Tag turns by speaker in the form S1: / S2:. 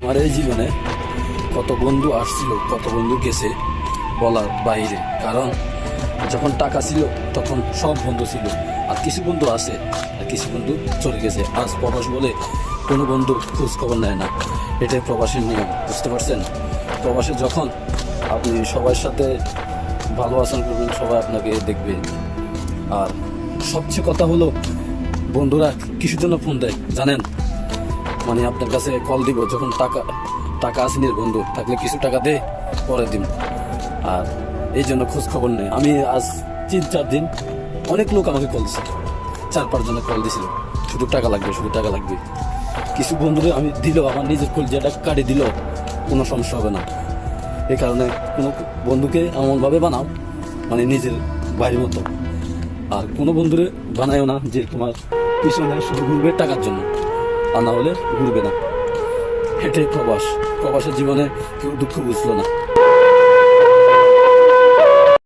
S1: আমার এই জীবনে কত বন্ধু আসছিল, কত বন্ধু গেছে বলার বাইরে। কারণ যখন টাকা ছিল তখন সব বন্ধু ছিল, আর কিছু বন্ধু আছে আর কিছু বন্ধু চলে গেছে। আজ প্রবাস বলে কোনো বন্ধু খোঁজ খবর নেয় না, এটাই প্রবাসের নিয়ম, বুঝতে পারছেন? প্রবাসে যখন আপনি সবার সাথে ভালো আচরণ করবেন, সবাই আপনাকে দেখবে। আর সবচেয়ে কথা হলো, বন্ধুরা কিসের জন্য ফোন দেয় জানেন? মানে আপনার কাছে কল দিব যখন টাকা আসেনি, বন্ধু থাকলে কিছু টাকা দে, পরে দিন। আর এই জন্য খোঁজ খবর নেই। আমি আজ 3-4 দিন অনেক লোক আমাকে কল দিচ্ছে, 4-5 জনে কল দিছিল, শুধু টাকা লাগবে, শুধু টাকা লাগবে। কিছু বন্ধুরে আমি দিল, আমার নিজের কলজাটা কাটে দিল, কোনো সমস্যা হবে না। এই কারণে কোনো বন্ধুকে এমনভাবে বানাও মানে নিজের ভাইয়ের মতো। আর কোনো বন্ধুরে বানায়ও না যে তোমার পিছনে শুধু ঘুরবে টাকার জন্য, আর না হলে ঘুরবে না। এটাই প্রবাসের জীবনে কেউ দুঃখ বুঝলো না।